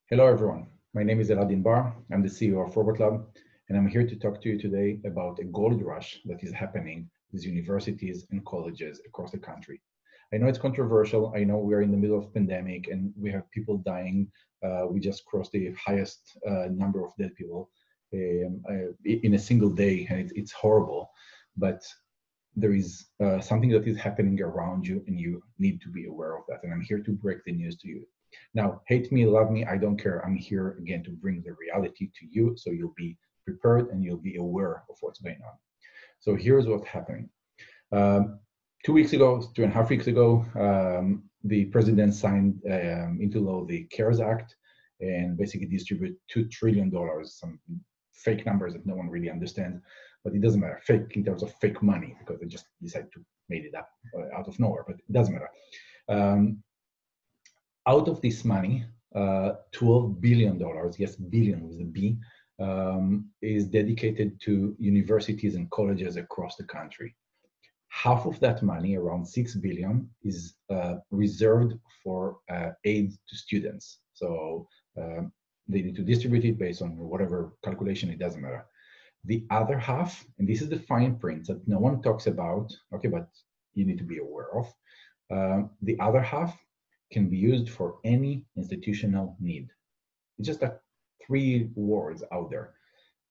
Hello, everyone. My name is Eladin Bar. I'm the CEO of Robot Lab, and I'm here to talk to you today about a gold rush that is happening with universities and colleges across the country. I know it's controversial. I know we're in the middle of pandemic and we have people dying. We just crossed the highest number of dead people in a single day, and it's horrible. But there is something that is happening around you, and you need to be aware of that. And I'm here to break the news to you. Now, hate me, love me, I don't care. I'm here again to bring the reality to you so you'll be prepared and you'll be aware of what's going on. So here's what's happening. 2 weeks ago, 2.5 weeks ago, the president signed into law the CARES Act and basically distribute $2 trillion, some fake numbers that no one really understands, but it doesn't matter. Fake in terms of fake money, because they just decided to made it up out of nowhere, but it doesn't matter. Out of this money, $12 billion, yes, billion with a B, is dedicated to universities and colleges across the country. Half of that money, around 6 billion, is reserved for aid to students. So they need to distribute it based on whatever calculation, it doesn't matter. The other half, and this is the fine print that no one talks about, okay, but you need to be aware of. The other half can be used for any institutional need. It's just like 3 words out there.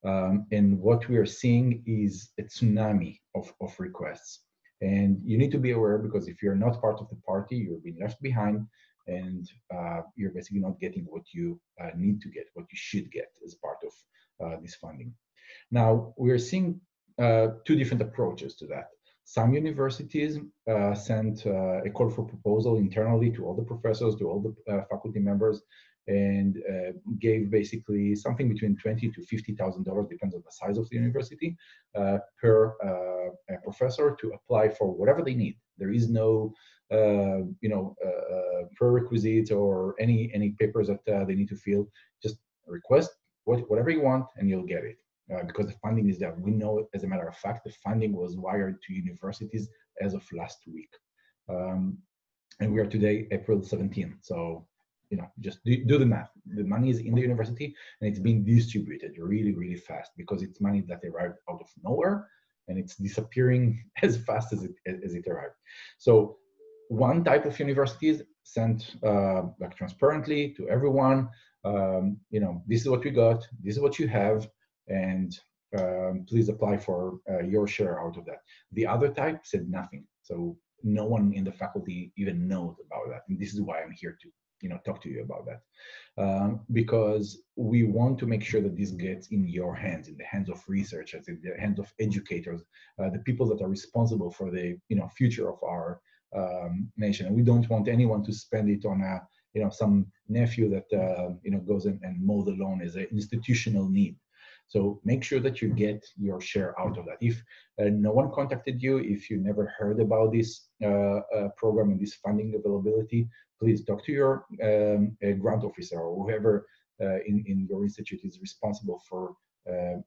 And what we are seeing is a tsunami of requests. And you need to be aware, because if you're not part of the party, you're being left behind, and you're basically not getting what you need to get, what you should get as part of this funding. Now, we're seeing 2 different approaches to that. Some universities sent a call for proposal internally to all the professors, to all the faculty members, and gave basically something between $20,000 to $50,000, depends on the size of the university, per professor to apply for whatever they need. There is no, prerequisites or any papers that they need to fill. Just request whatever you want, and you'll get it. Because the funding is there. We know, as a matter of fact, the funding was wired to universities as of last week. And we are today, April 17th. So, just do the math. The money is in the university and it's being distributed really, really fast, because it's money that arrived out of nowhere and it's disappearing as fast as it arrived. So one type of universities sent like transparently to everyone, this is what we got, this is what you have, and please apply for your share out of that. The other type said nothing. So no one in the faculty even knows about that. And this is why I'm here to talk to you about that, because we want to make sure that this gets in your hands, in the hands of researchers, in the hands of educators, the people that are responsible for the future of our nation. And we don't want anyone to spend it on some nephew that goes and mows the lawn as an institutional need. So make sure that you get your share out of that. If no one contacted you, if you never heard about this program and this funding availability, please talk to your grant officer or whoever in your institute is responsible for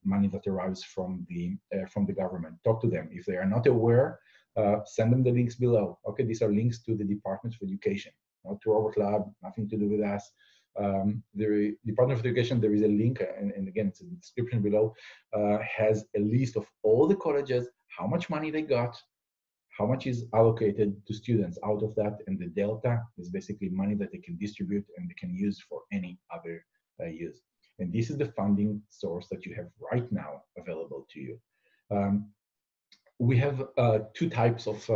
money that arrives from the government. Talk to them. If they are not aware, send them the links below. Okay, these are links to the Department of Education, not to Robot Lab, nothing to do with us. The Department of Education, there is a link, and again, it's in the description below, has a list of all the colleges, how much money they got, how much is allocated to students out of that, and the delta is basically money that they can distribute and they can use for any other use. And this is the funding source that you have right now available to you. We have 2 types of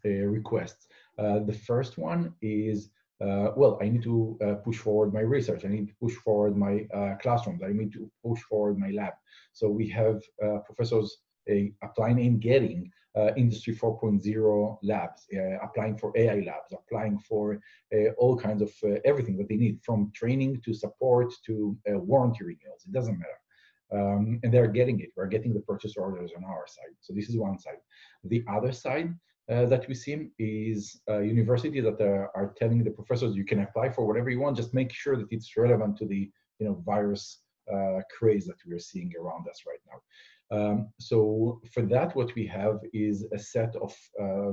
requests. The first one is, I need to push forward my research. I need to push forward my classrooms. I need to push forward my lab. So we have professors applying and getting Industry 4.0 labs, applying for AI labs, applying for all kinds of everything that they need, from training to support to warranty renewals. It doesn't matter. And they're getting it. We're getting the purchase orders on our side. So this is one side. The other side that we see is universities that are telling the professors, you can apply for whatever you want, just make sure that it's relevant to the virus craze that we are seeing around us right now. So for that, what we have is a set of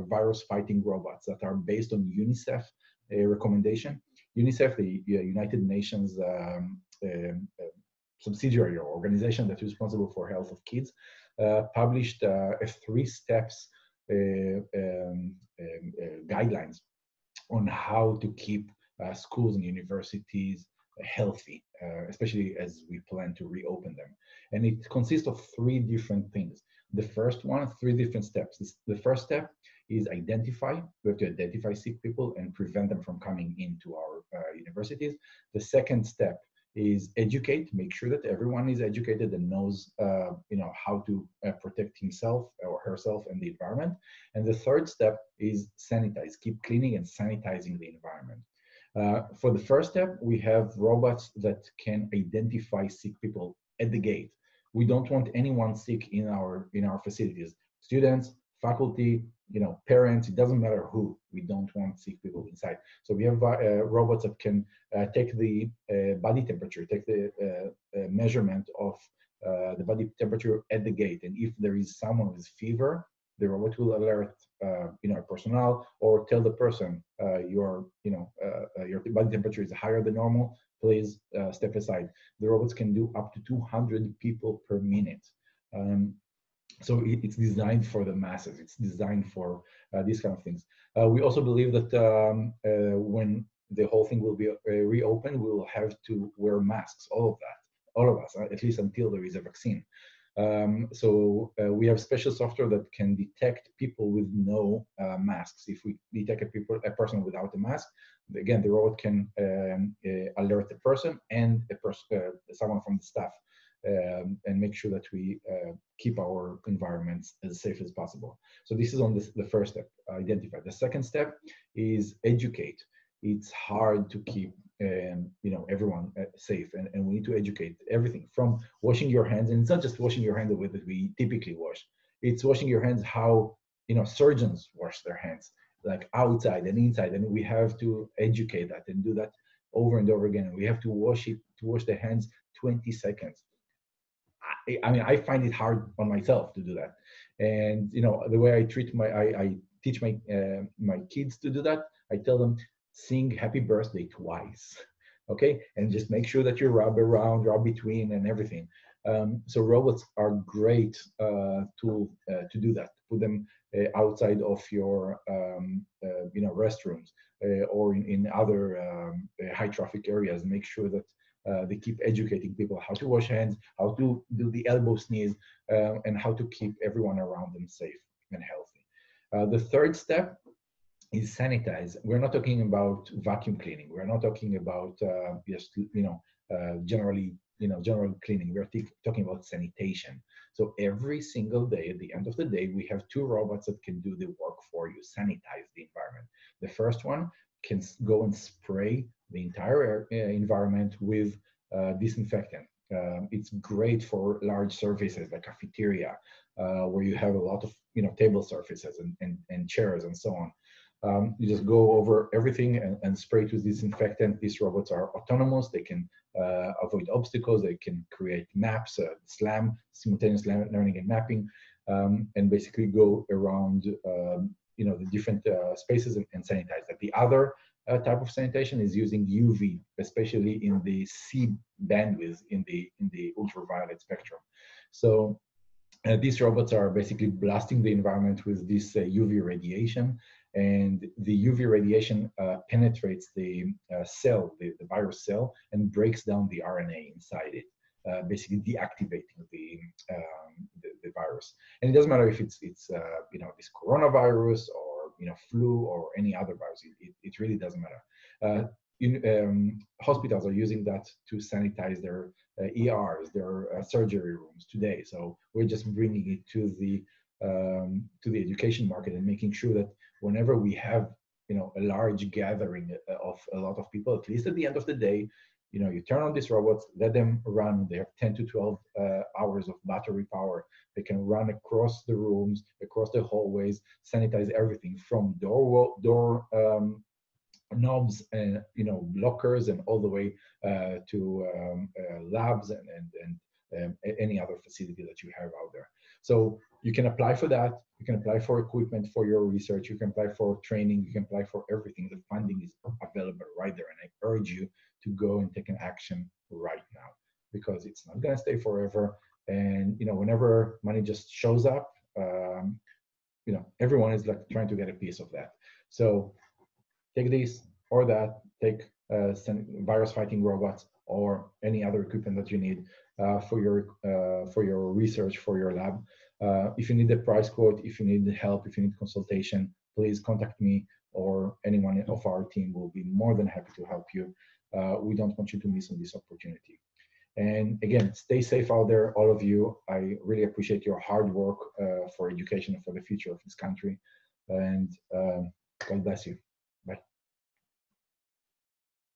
virus fighting robots that are based on UNICEF recommendation. UNICEF, the United Nations subsidiary or organization that's responsible for health of kids, published a 3 steps guidelines on how to keep schools and universities healthy, especially as we plan to reopen them. And it consists of 3 different things. The first one, 3 different steps. The first step is identify. We have to identify sick people and prevent them from coming into our universities. The second step is educate, make sure that everyone is educated and knows how to protect himself or herself and the environment. And the third step is sanitize, keep cleaning and sanitizing the environment. For the first step, we have robots that can identify sick people at the gate. We don't want anyone sick in our facilities. Students, faculty, parents, it doesn't matter who. We don't want sick people inside. So we have robots that can take the body temperature, take the measurement of the body temperature at the gate. And if there is someone with fever, the robot will alert personnel or tell the person your body temperature is higher than normal. Please step aside. The robots can do up to 200 people per minute. So it's designed for the masses. It's designed for these kind of things. We also believe that when the whole thing will be reopened, we will have to wear masks, all of us, at least until there is a vaccine. So we have special software that can detect people with no masks. If we detect a person without a mask, again, the robot can alert the person and someone from the staff and make sure that we keep our environments as safe as possible. So this is on the first step, identify. The second step is educate. It's hard to keep everyone safe, and we need to educate everything from washing your hands. And it's not just washing your hands the way that we typically wash. It's washing your hands how surgeons wash their hands, like outside and inside. And we have to educate that and do that over and over again. And we have to wash the hands 20 seconds. I mean, I find it hard on myself to do that. And the way I teach my kids to do that. I tell them, sing happy birthday twice, okay? And just make sure that you rub around, rub between and everything. So robots are great tool to do that. Put them outside of your restrooms or in other high traffic areas. Make sure that they keep educating people how to wash hands, how to do the elbow sneeze, and how to keep everyone around them safe and healthy. The third step is sanitize. We're not talking about vacuum cleaning. We're not talking about just general cleaning. We're talking about sanitation. So every single day, at the end of the day, we have 2 robots that can do the work for you, sanitize the environment. The first one can go and spray the entire environment with disinfectant. It's great for large surfaces like cafeteria, where you have a lot of table surfaces and chairs and so on. You just go over everything and spray it with disinfectant. These robots are autonomous. They can avoid obstacles. They can create maps, simultaneous learning and mapping, and basically go around the different spaces and sanitize that. The other type of sanitation is using UV, especially in the C bandwidth in the ultraviolet spectrum. So these robots are basically blasting the environment with this UV radiation, and the UV radiation penetrates the cell, the virus cell, and breaks down the RNA inside it, basically deactivating the virus. And it doesn't matter if it's this coronavirus or flu or any other virus. It really doesn't matter. Hospitals are using that to sanitize their ERs, their surgery rooms today. So we're just bringing it to the education market and making sure that whenever we have a large gathering of a lot of people, at least at the end of the day, you turn on these robots, let them run. They have 10 to 12 hours of battery power. They can run across the rooms, across the hallways, sanitize everything from door knobs and lockers and all the way to labs and any other facility that you have out there. So you can apply for that. You can apply for equipment for your research. You can apply for training. You can apply for everything. The funding is available right there. And I urge you to go and take an action right now, because it's not going to stay forever. And, whenever money just shows up, everyone is like trying to get a piece of that. So take this or that, take virus fighting robots or any other equipment that you need for your research, for your lab. If you need a price quote, if you need help, if you need consultation, please contact me, or anyone of our team will be more than happy to help you. We don't want you to miss on this opportunity. And again, stay safe out there, all of you. I really appreciate your hard work for education and for the future of this country. And God bless you.